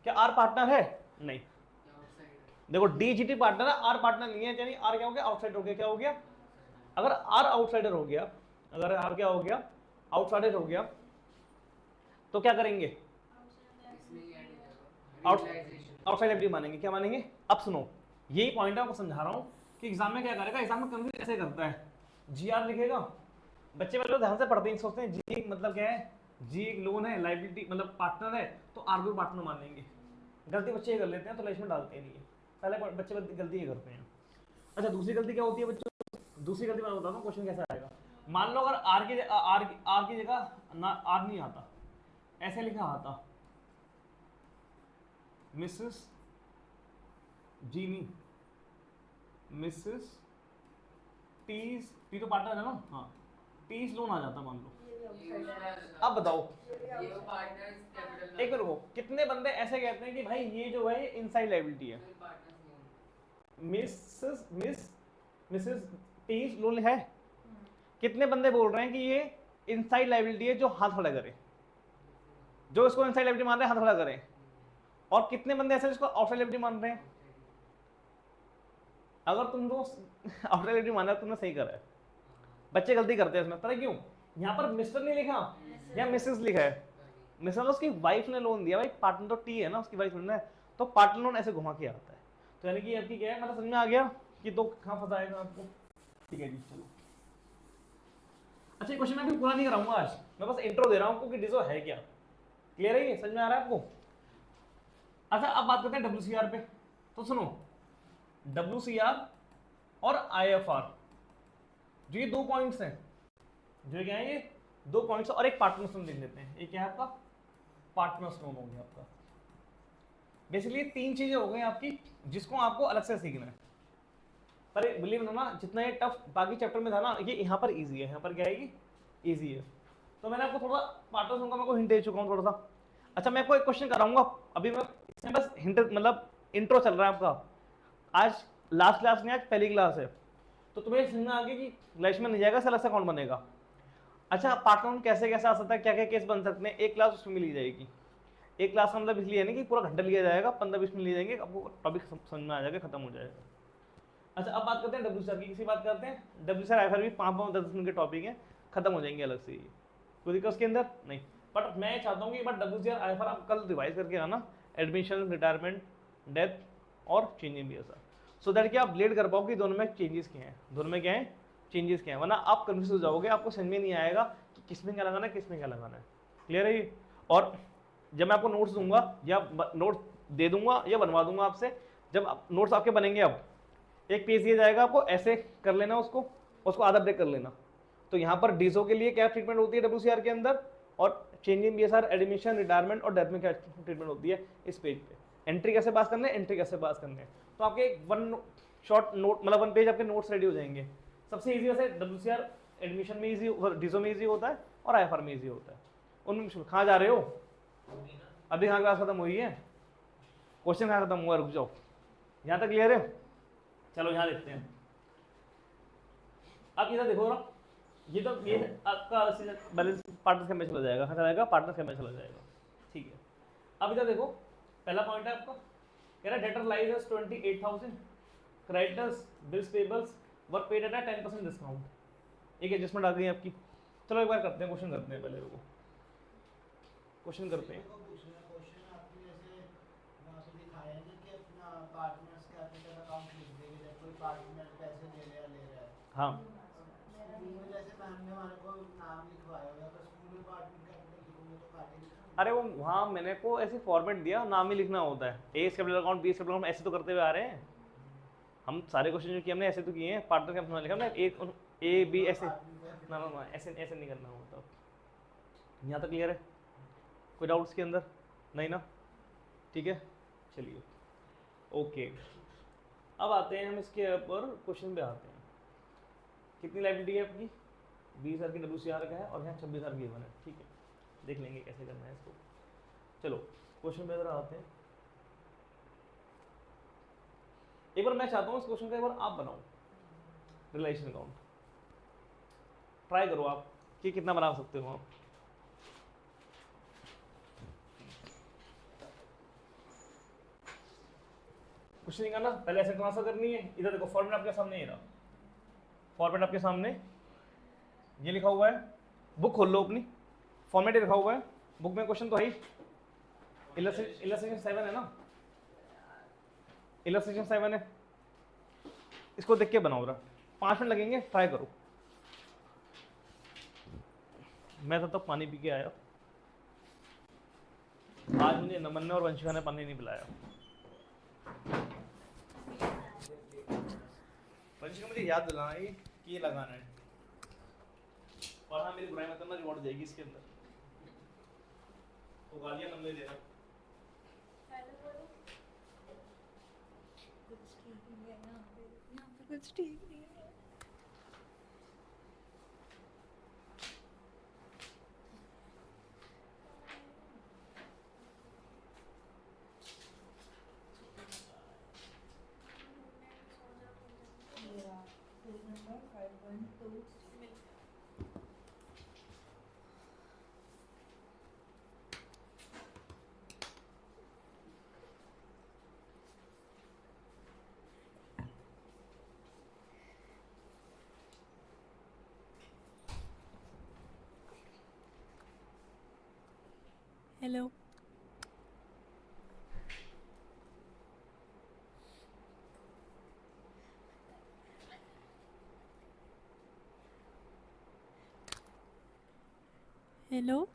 क्या आर पार्टनर है, नहीं। देखो डीजीटी पार्टनर है, आर पार्टनर नहीं है, यानी आर क्या हो गया, आउटसाइडर हो गया। क्या हो गया, अगर आर आउटसाइडर हो गया, अगर आर क्या हो गया, आउटसाइडर हो गया, तो क्या करेंगे, आउटसाइड लायबिलिटी मानेंगे। क्या मानेंगे, अब सुनो यही पॉइंट आपको समझा रहा हूँ कि एग्जाम में क्या करेगा, एग्जाम में कंफ्यूज ऐसे करता है, जी आर लिखेगा, बच्चे वाले ध्यान से पढ़ते हैं, सोचते हैं जी मतलब क्या है, जी एक लोन है, लायबिलिटी मतलब पार्टनर है, तो आर को पार्टनर मान लेंगे। गलती बच्चे ये कर लेते हैं, तो लाइफ में डालते नहीं है, पहले बच्चे गलती ये करते हैं। अच्छा दूसरी गलती क्या होती है बच्चों, दूसरी गलती मैं बताता हूँ, क्वेश्चन कैसा आएगा। मान लो अगर आर की जगह ना आर नहीं आता, ऐसे लिखा आता मिसेस जीनी, मिसेस टीज, टी तो पार्टनर है ना, हाँ, टीज लोन आ जाता मान लो। अब बताओ एक मिनट को, कितने बंदे ऐसे कहते हैं कि भाई ये जो है इनसाइड लायबिलिटी है, मिसेस टीज लोन है। कितने बंदे बोल रहे हैं कि ये इनसाइड लायबिलिटी है, जो हाथ खड़ा करे, जो इसको इनसाइड लायबिलिटी मान रहे हैं हाथ खड़ा करें। और कितने बंदे ऐसे जिसको आउटसाइड लायबिलिटी मान रहे हैं। अगर तुम लोग आउटसाइड लायबिलिटी मान रहे हो, तुमने सही करा है। बच्चे गलती करते हैं इसमें, पता है क्यों, यहाँ पर मिस्टर नहीं लिखा, यहाँ मिसेस लिखा है। मिसेस उसकी वाइफ ने लोन दिया, भाई पार्टनर तो टी है ना, उसकी वाइफ ने, तो पार्टनर लोन ऐसे घुमा के आता है। तो यानी कि आपकी क्या है, मतलब समझ में आ गया कि तो कहाँ फंसाएगा आपको। ठीक है जी चलो। अच्छा क्वेश्चन मैं पूरा नहीं कराऊंगा आज, मैं बस इंट्रो दे रहा हूँ आपको कि डिजो है क्या। क्लियर है, ये समझ में आ रहा है आपको। अच्छा अब बात करते हैं WCR पे। तो सुनो WCR और IFR, जो ये दो पॉइंट्स हैं, जो क्या है ये दो पॉइंट्स, और एक पार्टनर्स लोन लिख लेते हैं। ये क्या है आपका, पार्टनर्स लोन हो गया आपका। बेसिकली तीन चीजें हो गई आपकी, जिसको आपको अलग से सीखना है। पर बिलीव ना, जितना ये टफ बाकी चैप्टर में था ना, ये यहाँ पर इजी है, यहाँ पर क्या है ये इजी है। तो मैंने आपको थोड़ा पार्टनर्स लोन का मैं को हिंट दे चुका हूँ थोड़ा सा। अच्छा मैं आपको एक क्वेश्चन कराऊंगा अभी, मैं इसमें बस हिंट मतलब इंट्रो चल रहा है आपका, आज लास्ट क्लास नहीं, आज पहली क्लास है। तो तुम्हें समझ में आ गया कि लाइफ में नहीं जाएगा, अलग से अकाउंट बनेगा। अच्छा पार्टनर कैसे कैसे आ सकता है, क्या क्या केस बन सकते हैं, एक क्लास उसमें ली जाएगी। एक क्लास का मतलब इसलिए नहीं कि पूरा घंटा लिया जाएगा, 15-20 मिनट लिए जाएंगे, आपको टॉपिक समझ में आ जाएगा, खत्म हो जाएगा। अच्छा अब बात करते हैं WCR की, किसी बात करते हैं WCR IFR भी 5-10 मिनट के टॉपिक है, खत्म हो जाएंगे अलग से। ये कोई दिक्कत उसके अंदर नहीं। बट मैं चाहता हूँ कि बट WCR IFR आप कल रिवाइज करके आना, एडमिशन, रिटायरमेंट, डेथ और change in BSR, so that कि आप लेट कर पाओ कि दोनों में चेंजेस क्या हैं, दोनों में क्या है चेंजेस क्या है, वरना आप कन्फ्यूज हो जाओगे, आपको समझ में नहीं आएगा कि किस में क्या लगाना है, किस में क्या लगाना है। क्लियर है ये। और जब मैं आपको नोट्स दूंगा या नोट्स दे दूंगा या बनवा दूंगा आपसे, जब नोट्स आपके बनेंगे, अब एक पेज दिया जाएगा आपको, ऐसे कर लेना उसको आधा ब्रेक कर लेना। तो यहाँ पर डीजो के लिए क्या ट्रीटमेंट होती है WCR के अंदर, और change in BSR, admission, retirement और डेथ में क्या ट्रीटमेंट होती है इस पेज पे। एंट्री कैसे पास करने हैं, एंट्री कैसे पास करने हैं। तो आपके वन शॉर्ट नोट मतलब वन पेज आपके नोट्स रेडी हो जाएंगे। सबसे ईजी वैसे WCR एडमिशन में ईजी, डीजो में ईजी होता है और IFR में ईजी होता है। उनमें कहाँ जा रहे हो, अभी कहाँ क्लास खत्म हुई है, क्वेश्चन कहाँ खत्म हुआ, रुक जाओ, यहाँ तक क्लियर है। चलो यहाँ देखते हैं। अब इधर देखो ना, ये तो ये आपका बैलेंस पार्टनर्स में चला जाएगा, चला जाएगा पार्टनर्स में चला जाएगा। ठीक है, अब इधर देखो, पहला पॉइंट है आपका, कह रहा है debtor lies as 28,000 creditors, bills payables, work paid at 10% discount. एक एडजस्टमेंट आ गई है आपकी। चलो एक बार करते हैं, क्वेश्चन करते हैं पहले रुको, क्वेश्चन करते हैं। क्वेश्चन आपने जैसे वहाँ पे दिखाया है ना कि अपना पार्टनर्स कैपिटल अकाउंट लिख देंगे जब कोई पार्टनर पैसे दे रहा ले रहा है। हाँ स्कूल में जैसे मैम ने हमारे को नाम लिखवाया होगा तो स्कूल में पार्टनर कैपिटल लिखोगे तो काटेंगे ना? अरे वो वहाँ मैंने को ऐसे फॉर्मेट दिया, नाम ही लिखना होता है। A capital account, B capital account, ऐसे तो करते हुए आ रहे हैं हम। सारे क्वेश्चन जो किए हमने ऐसे तो किए हैं। पार्टनर कैपिटल लिखा हमने, एक ए बी ऐसे ना ना ना, ऐसे ऐसे नहीं करना होता। यहाँ तक क्लियर है? कोई डाउट्स के अंदर? नहीं ना? ठीक है, चलिए ओके। अब आते हैं हम इसके ऊपर, क्वेश्चन पे आते हैं। कितनी लाइबिलिटी है आपकी? 20,000 की WCR का है और यहाँ 26,000 गिवन है। ठीक है, देख लेंगे कैसे करना है इसको। चलो क्वेश्चन पे जरा आते हैं। एक बार मैं चाहता हूँ इस क्वेश्चन का एक बार आप बनाओ, रिलेशन अकाउंट ट्राई करो आप कि कितना बना सकते हो आप। कुछ नहीं करना, पहले ऐसे ट्रांसफर करनी है। इधर देखो फॉर्मेट आपके सामने, ये रहा फॉर्मेट आपके सामने, ये लिखा हुआ है। बुक खोल लो अपनी, फॉर्मेट लिखा हुआ है बुक में। क्वेश्चन तो है ही, इलस्ट्रेशन 7 है ना, इलस्ट्रेशन 7 है। इसको देख के बनाओ जरा, 5 मिनट लगेंगे, ट्राई करो। मैं तब तक पानी पी के आया। आज मुझे नमन ने और वंशिका ने पानी नहीं पिलाया। वंशिका मुझे याद दिलाना कि ये लगाना है। और हाँ, मेरी बुराई मत करना, रिवॉर्ड जाएगी इसके अंदर। तो गालियां नमने देना। कुछ ठीक नहीं है यहाँ पे कुछ ठीक नहीं है। मेरा page number 512 hello. Hello.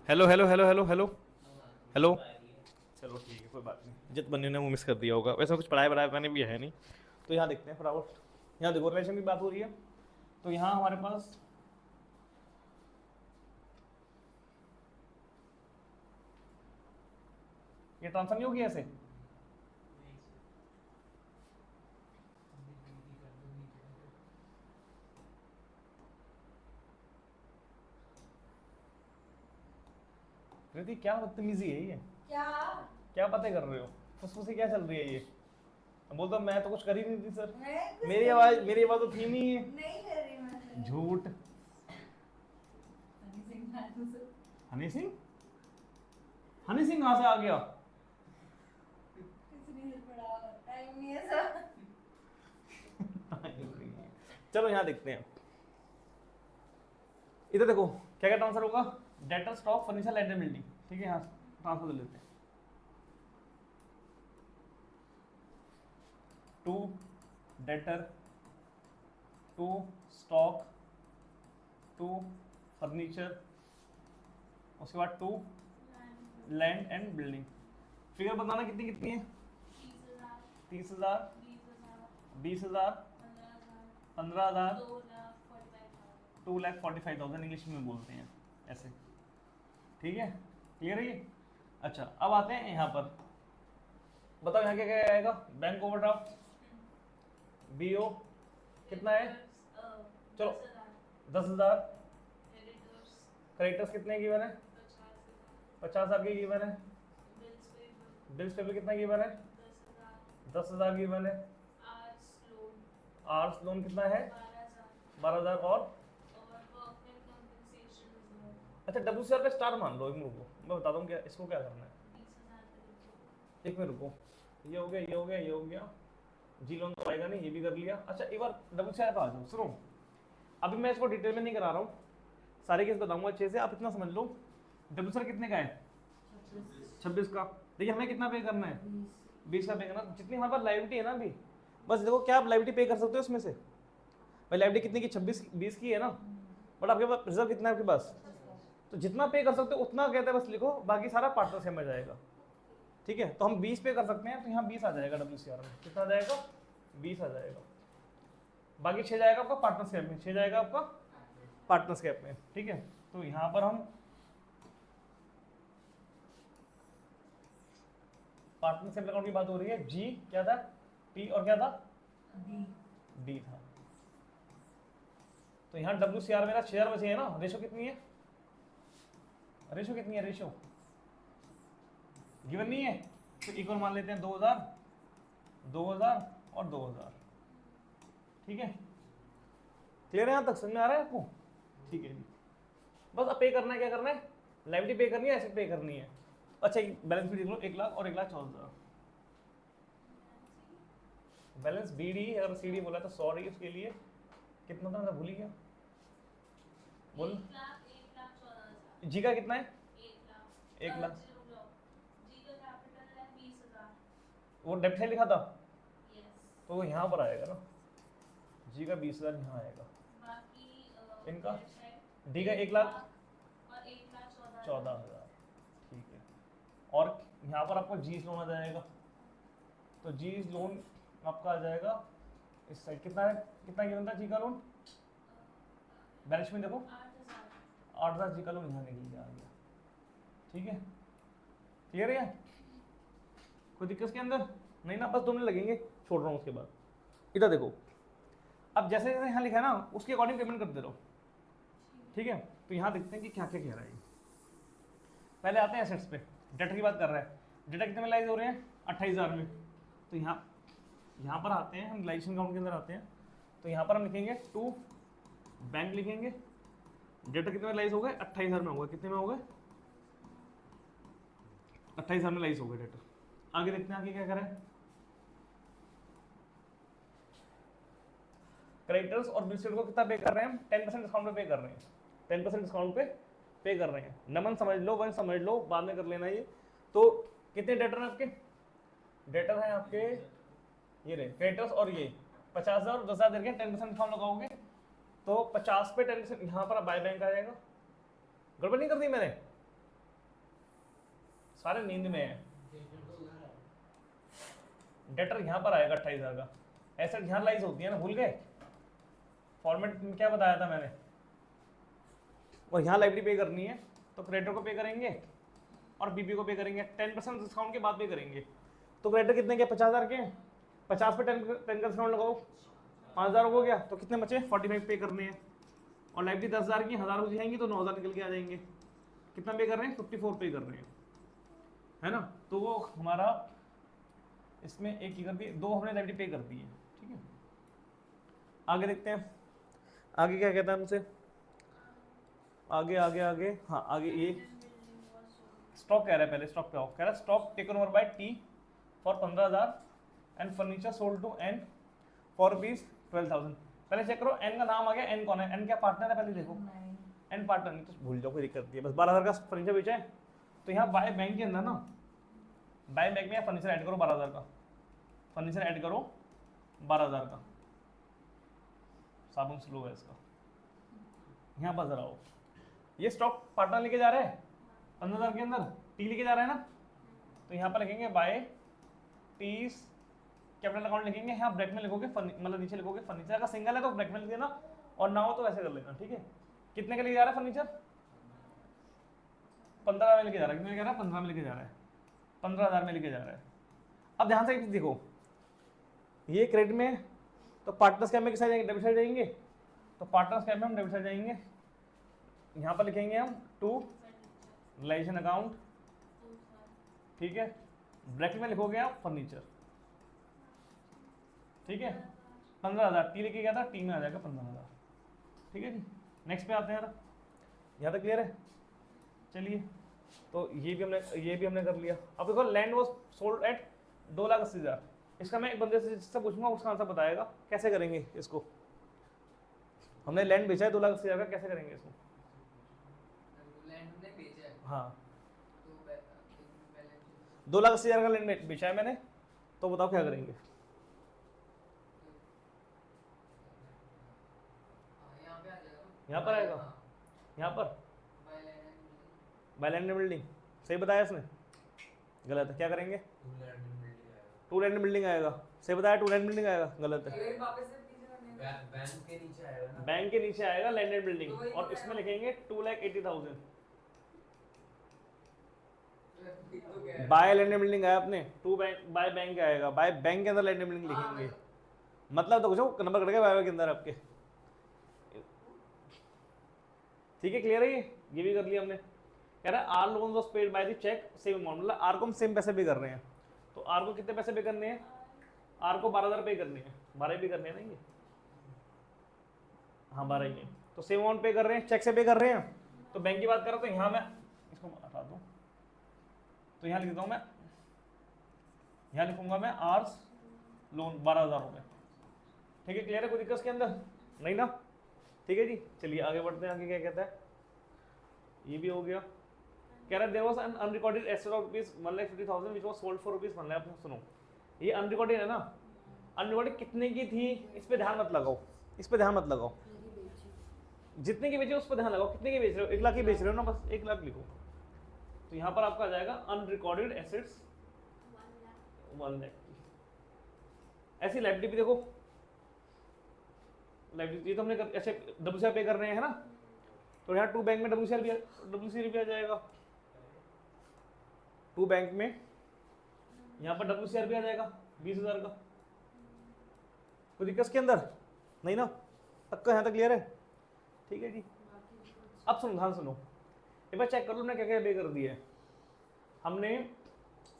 Hello hello hello hello hello hello. चलो ठीक है, कोई बात नहीं, जित बंदी ने वो मिस कर दिया होगा, वैसे कुछ पढ़ाई वढ़ाई मैंने भी है नहीं। तो यहाँ देखते हैं फटाफट, यहाँ देखो रिलेशन की बात हो रही है। तो यहाँ हमारे पास ये ट्रांसफर नहीं होगी ऐसे, क्या बदतमीजी है ये, क्या क्या बातें कर रहे हो, फुसफुसी क्या चल रही है ये। बोल दो मैं तो कुछ कर ही नहीं थी सर, मैं कुछ मेरी आवाज तो थी नहीं है। नहीं कर रही मैं। झूठ। हनी सिंह नानू से हनी सिंह, हनी सिंह कहाँ से आ गया। कुछ नहीं पड़ा, टाइम नहीं है सर। चलो यहाँ देखते हैं, इधर देखो क्या क्या ट्रांसफर होगा, debtor stock furniture land and building, ठीक है। यहाँ ट्रांसफर कर लेते हैं, to debtor, to stock, to furniture, उसके बाद to land and building. Figure बताना कितनी कितनी है, 30,000, 20,000, 15,000, 2,45,000 इंग्लिश में बोलते हैं ऐसे, ठीक है। क्लियर है ये। अच्छा अब आते हैं यहाँ पर, बताओ यहाँ क्या क्या आएगा, बैंक ओवरड्राफ्ट, बीओ कितना है, चलो 10,000, क्रेडिटर्स कितने गिवन है, 50,000 के गिवन है, बिल्स पेबल कितना गिवन है, 10,000 गिवन है, आर्स लोन कितना है, 12,000 और अच्छा WCR पे स्टार मान लो, एक मिनट रुको मैं बता दूँ क्या इसको क्या करना है, एक मिनट रुको, ये हो गया ये हो गया ये हो गया, जी लोन तो आएगा नहीं, ये भी कर लिया। अच्छा एक बार WCR पे आ जाओ, सुनो अभी मैं इसको डिटेल में नहीं करा रहा हूँ, सारे केस बताऊंगा अच्छे से, आप इतना समझ लो WCR कितने का है, 26 का। देखिए हमें कितना पे करना है, 20 का पे करना, जितनी हमारे पास लाइबिलिटी है ना अभी, बस देखो क्या आप लाइबिलिटी पे कर सकते हो उसमें से, भाई लाइबिलिटी कितनी की 20 की है ना, बट आपके पास रिजर्व कितना है आपके पास, तो जितना पे कर सकते हो उतना कहते हैं बस लिखो, बाकी सारा पार्टनरशिप में जाएगा, ठीक है। तो हम 20 पे कर सकते हैं, तो यहाँ 20 आ जाएगा WCR में, कितना आ जाएगा 20 आ जाएगा, बाकी 6 जाएगा आपका पार्टनरशिप में, 6 जाएगा आपका पार्टनरशिप में, ठीक है। तो यहाँ पर हम पार्टनरशिप अकाउंट की बात हो रही है, जी क्या था, टी और क्या था, डी था। तो यहाँ WCR मेरा 6,000 बचे है ना, रेशो कितनी है, रेशो कितनी है, रेशो गिवन नहीं है, तो इक्वल मान लेते हैं 2,000, 2,000 और 2,000, ठीक है। क्लियर है, यहाँ तक समझ में आ रहा है आपको, ठीक है। बस अब पे करना है, क्या करना है, लाइबिलिटी पे करनी है, एसेट पे करनी है। अच्छा बैलेंस भी देख लो, 1 लाख और 1,14,000 बैलेंस, BD अगर CD बोला तो सॉरी उसके लिए कितना था, मैं भूल ही गया, बोल जी का कितना है, 1 लाख, वो डेबिट साइड लिखा था, तो यहाँ पर आएगा ना, जी का 20,000 यहाँ आएगा, इनका डी का 1,14,000, ठीक है। और यहाँ पर आपका जी लोन आ जाएगा, तो जी लोन आपका आ जाएगा इस साइड, कितना है, कितना गिवन था जी का लोन, बैलेंस में देखो 8,000 जी का लोन यहाँ निकल के आ गया, ठीक है। क्लियर है, कोई दिक्कत के अंदर नहीं ना, बस 2 मिनट लगेंगे, छोड़ रहा हूँ उसके बाद। इधर देखो, अब जैसे जैसे यहाँ लिखा है ना उसके अकॉर्डिंग पेमेंट करते रहो, ठीक है। तो यहाँ देखते हैं कि क्या क्या कह रहा है। पहले आते हैं एसेट्स पे, डेटर की बात कर रहा है, डेटा कितने में लाइज हो रहे हैं, 28,000 में। तो यहाँ पर आते हैं हम लाइजेशन अकाउंट के अंदर आते हैं, तो यहाँ पर हम लिखेंगे टू बैंक लिखेंगे, डेटा कितने में लाइज हो गए, 28,000 में हो गए, कितने में हो गए, 28,000 में लाइज हो गए डेटर। आगे देखते हैं आगे क्या करें, क्रेडिटर्स और बिल को कितना पे कर रहे हैं हम, 10% डिस्काउंट पे पे कर रहे हैं, 10% डिस्काउंट पे कर रहे हैं। नमन समझ लो, वन समझ लो, बाद में कर लेना ये। तो कितने डेटर हैं आपके, डेटर हैं आपके ये रहे क्रेडिटर्स, और ये 50,000 और 10,000 करके 10% डिस्काउंट लगाओगे तो 50 पे 10% यहाँ पर बाय बैंक आ जाएगा। गड़बड़ नहीं कर दी मैंने, सारे नींद में है। डेटर तो उधर है। डेटर यहाँ पर आएगा 28,000 का। एसेट यहाँ लाइज होती है ना, भूल गए फॉर्मेट में क्या बताया था मैंने। और यहाँ लाइबिलिटी पे करनी है तो क्रेडिटर को पे करेंगे और बीपी को पे करेंगे, 10% डिस्काउंट के बाद पे करेंगे। तो क्रेडिटर कितने के 50,000 के, 50 पे 10 का डिस्काउंट लगाओ, 5,000 हो गया, तो कितने बचे 45 पे करने हैं। और लाइबिलिटी 10,000 की 1,000 हो जाएंगी तो 9,000 निकल के आ जाएंगे। कितना पे कर रहे हैं 54 पे कर रहे हैं, है ना। तो वो हमारा इसमें एक ही कर दी, 2 हमने लाइबिलिटी पे कर दी है, ठीक है। आगे देखते हैं, आगे क्या कहता है हमसे, आगे आगे आगे, हाँ आगे ये स्टॉक कह रहा है, पहले स्टॉक पे आओ। कह रहा है stock taken over by T for 15,000 and furniture sold to N for rupees 12,000। पहले चेक करो एन का नाम आ गया, एन कौन है, एन क्या पार्टनर है, पहले देखो एन पार्टनर नहीं तो भूल जाओ, कोई दिक्कत नहीं है। बस 12,000 का फर्नीचर बेचा है तो यहाँ बाय बैंक के अंदर ना, बाय बैंक में फर्नीचर ऐड करो 12,000 का, फर्नीचर ऐड करो 12,000 का। साबुन स्लो है इसका, यहाँ पर जरा आओ। ये स्टॉक पार्टनर लेके जा रहा है 15,000 के अंदर, टी लेके जा रहा है ना, तो यहाँ पर लिखेंगे बाय टीज कैपिटल अकाउंट लिखेंगे। यहाँ ब्रैकेट में लिखोगे मतलब नीचे लिखोगे फर्नीचर का सिंगल है तो ब्रैकेट में लिख देना, और ना हो तो ऐसे कर लेना, ठीक है। कितने के लेके जा रहा है फर्नीचर, 15 में लेके जा रहा है, कितने लेके जा रहा है 15 में लेके जा रहा है, 15,000 में लेके जा रहा है। अब ध्यान से एक चीज देखो, ये क्रेडिट में तो पार्टनर्स कैप में किस साइड जाएंगे, डेबिट साइड जाएंगे, तो पार्टनर्स कैप में हम डेबिट साइड जाएंगे। यहाँ पर लिखेंगे हम टू रिलाइजेशन अकाउंट, ठीक है। ब्रैकेट में लिखोगे आप फर्नीचर, ठीक है। 15,000 टी लेके गया था, टी में आ जाएगा 15,000, ठीक है जी। नेक्स्ट पे आते हैं यार, यहाँ तक क्लियर है। चलिए तो ये भी हमने कर लिया। अब देखो लैंड वॉज सोल्ड एट 2,80,000। इसका मैं एक बंदे से जिससे पूछूंगा उसका आंसर बताएगा कैसे करेंगे इसको। हमने लैंड बेचा है 2,80,000 का, कैसे करेंगे इसको। लैंड हमने बेचा है, हाँ तो पहले 2,80,000 का लैंड बेचा है मैंने, तो बताओ क्या करेंगे। यहाँ पे आ जाएगा ना, यहाँ पर आएगा, हाँ, यहाँ पर by land and building. By land building, सही बताया इसने, गलत है। क्या करेंगे, टू लैंड बिल्डिंग आएगा, सही बताया, टू लैंड बिल्डिंग आएगा, गलत है। ये वापस से पीछे करने हैं। बैंक के नीचे आएगा ना, बैंक के नीचे आएगा लैंड एंड बिल्डिंग, तो वही और तो इसमें है। लिखेंगे 2,80,000। तो क्या है? बाय लैंड एंड बिल्डिंग आया अपने, टू बैंक बाय बैंक आएगा, बाय बैंक के अंदर लैंड एंड बिल्डिंग हाँ, लिखेंगे। मतलब तो कुछ नंबर कट गया बाय के अंदर आपके, ठीक है। क्लियर है ये भी कर लिया हमने। कह रहा है R loan was paid by the cheque same amount, मतलब आर को हम सेम पैसे पे कर रहे हैं। तो आर को कितने पैसे पे करने हैं, आर को 12,000 पे करने हैं, 12 पे करने हैं ना ये, हाँ 12 ही है। तो सेम अमाउंट पे कर रहे हैं, चेक से पे कर रहे हैं। तो बैंक की बात कर रहा हूँ तो यहाँ मैं इसको हटा दूँ, तो यहाँ लिख देता हूँ मैं, यहाँ लिखूंगा मैं आर्स लोन 12,000 रुपये, ठीक है। क्लियर है, कोई दिक्कत के अंदर नहीं ना, ठीक है जी। चलिए आगे बढ़ते हैं, आगे क्या कहता है, ये भी हो गया। कह रहा है there was an unrecorded asset of rupees 1,50,000 which was sold for rupees 1 lakh. सुनो ये अनरिकॉर्डेड है ना, अनरिकॉर्डेड कितने की थी इस पे ध्यान मत लगाओ, इस पे ध्यान मत लगाओ, जितने की बेचे उस पर ध्यान लगाओ। कितने की बेच रहे हो, 1 लाख की बेच रहे हो ना, बस 1 लाख लिखो। तो यहाँ पर आपका आ जाएगा अनरिकॉर्डेड एसेट्स 1 लाख की। ऐसी लाइबिलिटी भी देखो, लाइबिलिटी तो हमने ऐसे WCR पे कर रहे हैं ना, तो यहाँ टू बैंक में WCR भी आ जाएगा, टू बैंक में यहाँ पर WCR भी आ जाएगा 20,000 का। कोई दिक्कत के अंदर नहीं ना, पक्का यहाँ तक क्लियर है, ठीक है जी। अब सुनो, ध्यान सुनो, एक बार चेक कर लो हमने क्या क्या पे कर दिया है। हमने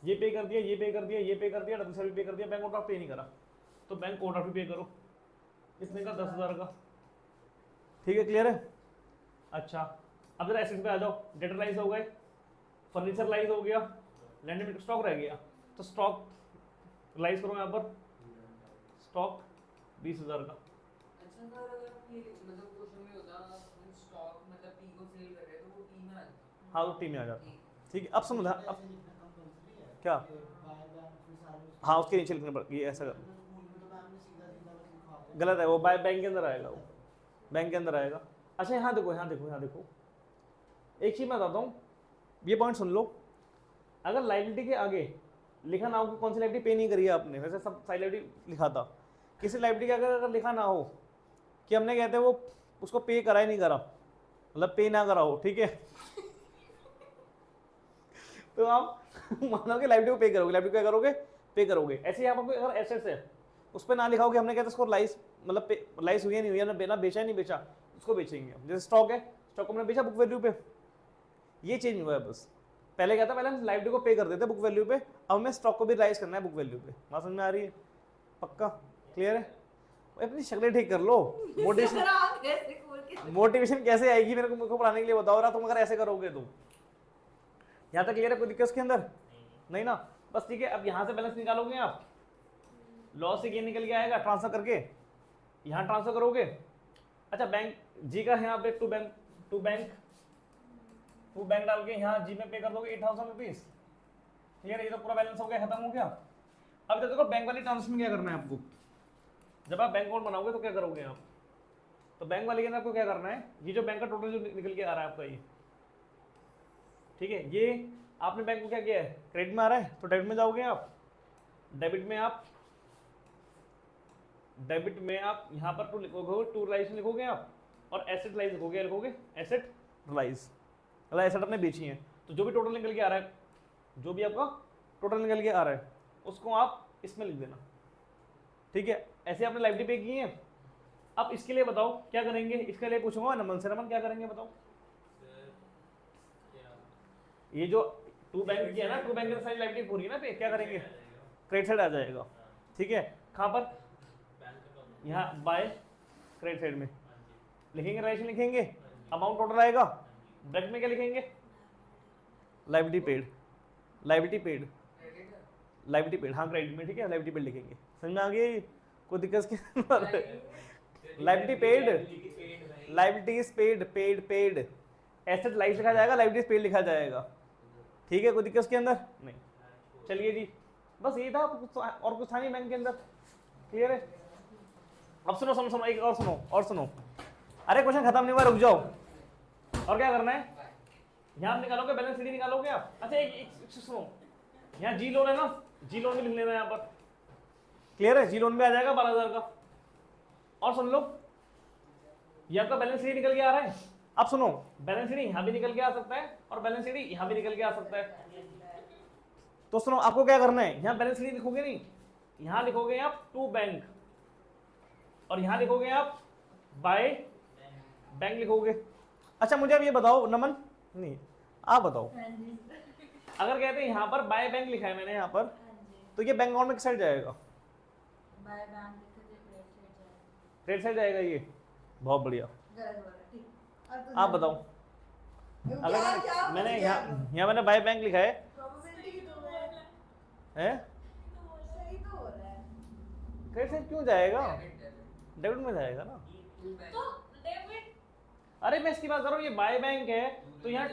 ये पे कर दिया, ये पे कर दिया, ये पे कर दिया, WCR भी पे कर दिया, बैंक ओवरड्राफ्ट पे नहीं करा, तो बैंक ओवरड्राफ्ट भी पे करो। कितने का 10,000 का, ठीक है। क्लियर है। अच्छा अब जरा एसेट पे आ जाओ, डेटर लाइज हो गए, फर्नीचर लाइज हो गया, लैंड में स्टॉक रह गया, तो स्टॉक लाइज करो यहाँ पर, स्टॉक 20,000 का। अच्छा सर, अगर हम ये मतलब क्वेश्चन में होता हम स्टॉक मतलब टी को सेल कर रहे हैं तो वो टी में आ जाता। हाँ वो टी में आ जाता, ठीक है। अब समझा, अब ऐसे लिखना कंपल्सरी है क्या, कि बाय बैंक फिर सारे हाँ उसके नीचे लिखने पर, ये ऐसा कर, स्कूल में तो मैम ने सीधा सीधा बस लिखवा दिया। गलत है, वो बाय बैंक के अंदर आएगा, वो बैंक के अंदर आएगा। अच्छा यहाँ देखो, यहाँ देखो, यहाँ देखो, एक चीज मैं बताता हूँ, ये पॉइंट सुन लो। अगर लाइबिलिटी के आगे लिखा ना हो कि कौन सी लाइबिलिटी पे नहीं करी है आपने, वैसे सब सारी लाइबिलिटी लिखा था, किसी लाइबिलिटी के अगर लिखा ना हो कि हमने कहते हैं वो उसको पे करा ही नहीं करा, मतलब पे ना करा हो, ठीक है तो आप मानो कि लाइबिलिटी को पे करोगे, लाइबिलिटी को क्या करोगे, पे करोगे। ऐसे ही आपको अगर एसेट्स है उस पर ना लिखा हो कि हमने कहते उसको लाइस मतलब लाइस हुई नहीं हुई, ना बेचा नहीं बेचा, उसको बेचेंगे। जैसे स्टॉक है, स्टॉक को हमने बेचा बुक वैल्यू पे, ये चेंज हुआ है बस। पहले क्या था, पहले हम लाइबिलिटी को पे कर देते बुक वैल्यू पे, अब हमें स्टॉक को भी राइज करना है बुक वैल्यू पे। बात समझ में आ रही है? पक्का क्लियर है? अपनी शक्लें ठीक कर लो। मोटिवेशन कैसे आएगी मेरे को पढ़ाने के लिए बताओ ना, तुम अगर ऐसे करोगे तो। यहाँ तक क्लियर है? कोई दिक्कत उसके अंदर नहीं ना? बस ठीक है। अब यहाँ से बैलेंस निकालोगे आप, लॉस से गेन निकल के आएगा, ट्रांसफर करके यहाँ ट्रांसफर करोगे। अच्छा बैंक जी का यहाँ पे टू बैंक डाल के यहाँ जी में पे कर दोगे 8000 रुपीज। क्लियर है? ये तो पूरा बैलेंस हो गया, खत्म हो गया। अब देखो बैंक वाली ट्रांसफर में क्या करना है आपको, जब आप बैंक अकाउंट बनाओगे तो क्या करोगे आप, तो बैंक वाले के अंदर आपको क्या करना है, ये जो बैंक का टोटल जो निकल के आ रहा है आपका ये, ठीक है, ये आपने बैंक को क्या किया है, क्रेडिट में आ रहा है तो डेबिट में जाओगे आप, डेबिट में आप यहाँ पर टू लिखोगे, टू रिलाइज लिखोगे आप, और एसेट लाइज लिखोगे एसेट रिलाइज, मतलब एसेट आपने बेची है। तो जो भी टोटल निकल के आ रहा है, जो भी आपका टोटल निकल के आ रहा है उसको आप इसमें लिख देना, ठीक है। ऐसे आपने लाइबिलिटी पे की है। अब इसके लिए बताओ क्या करेंगे, इसके लिए पूछूंगा नमन से, नमन क्या करेंगे बताओ। ये जो टू बैंक की है ना, टू बैंक की सारी लाइबिलिटी पूरी है ना, पे क्या करेंगे, क्रेडिट साइड आ जाएगा, ठीक है। कहाँ पर, यहाँ बाय क्रेडिट साइड में लिखेंगे, राइट में लिखेंगे, अमाउंट टोटल आएगा, ब्रैकेट में क्या लिखेंगे, लाइबिलिटी पेड, हाँ क्रेडिट में, ठीक है, लाइबिलिटी पेड लिखेंगे। समझ में आ गई? कोई दिक्कत की लाइबिलिटी पेड, एसेट लाइफ लिखा जाएगा, लाइबिलिटी पेड लिखा जाएगा, ठीक है। कोई दिक्कत उसके अंदर नहीं? चलिए जी, बस ये था, और कुछ था नहीं बैंक के अंदर। क्लियर है? अब सुनो एक और सुनो। अरे क्वेश्चन खत्म नहीं हुआ, रुक जाओ। और क्या करना है, यहाँ निकालोगे, बैलेंस शीट निकालोगे आप। अच्छा एक सुनो, यहाँ जी लोन है ना, जी लोन भी लिख लेना यहाँ पर। क्लियर है? जी लोन भी आ जाएगा 12,000 का। और सुन लो, ये आपका बैलेंस शीट निकल के आ रहा है। अब सुनो, बैलेंस शीट यहाँ भी निकल के आ सकता है और बैलेंस शीट यहाँ भी निकल के आ सकता है। तो सुनो, आपको क्या करना है, यहाँ बैलेंस शीट लिखोगे नहीं, यहाँ लिखोगे आप टू बैंक, और यहाँ लिखोगे आप बाय बैंक लिखोगे। अच्छा मुझे अब ये बताओ नमन, नहीं आप बताओ, अगर कहते हैं यहाँ पर बाय बैंक लिखा है मैंने यहाँ पर, तो ये बैंक अकाउंट में किस साइड जाएगा, क्रेडिट साइड जाएगा। ये बहुत बढ़िया, आप बताओ। अगर मैंने यहाँ मैंने बाय बैंक लिखा है, क्रेडिट साइड क्यों जाएगा, डेबिट में जाएगा ना। अरे मैं इसकी बात कर रहा हूँ, ये बाय बैंक है तो यहाँ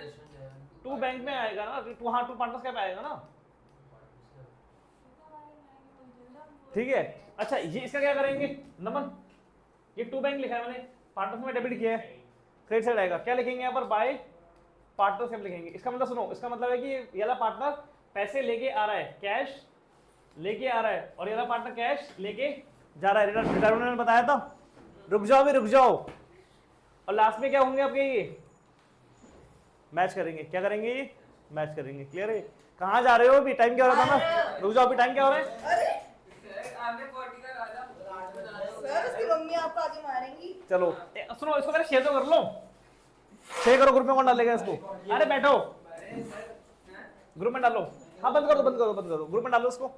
टू बैंक में आएगा ना, टू, हाँ टू पार्टनर्स कैप आएगा ना, ठीक है। अच्छा ये इसका क्या करेंगे नमन, ये टू बैंक लिखा है मैंने, पार्टनर्स में डेबिट किया है, क्रेडिट साइड आएगा, क्या लिखेंगे यहाँ पर, बाय पार्टनर्स कैप लिखेंगे। इसका मतलब सुनो, इसका मतलब है कि ये वाला पार्टनर पैसे लेके आ रहा है, कैश लेके आ रहा है, और ये वाला पार्टनर कैश लेके जा रहा है, रिटर्न में बताया था। रुक जाओ, और लास्ट में क्या होंगे आपके, ये मैच करेंगे, क्या करेंगे, ये मैच करेंगे। क्लियर है? कहाँ जा रहे हो अभी, टाइम क्या हो रहा था ना, रुक जाओ अभी, टाइम क्या हो रहा है, चलो सुनो, इसको पहले शेयर तो कर लो, शेयर करो, ग्रुप में कौन डालेगा इसको, अरे बैठो ग्रुप में डालो, हाँ बंद करो, ग्रुप में डालो इसको।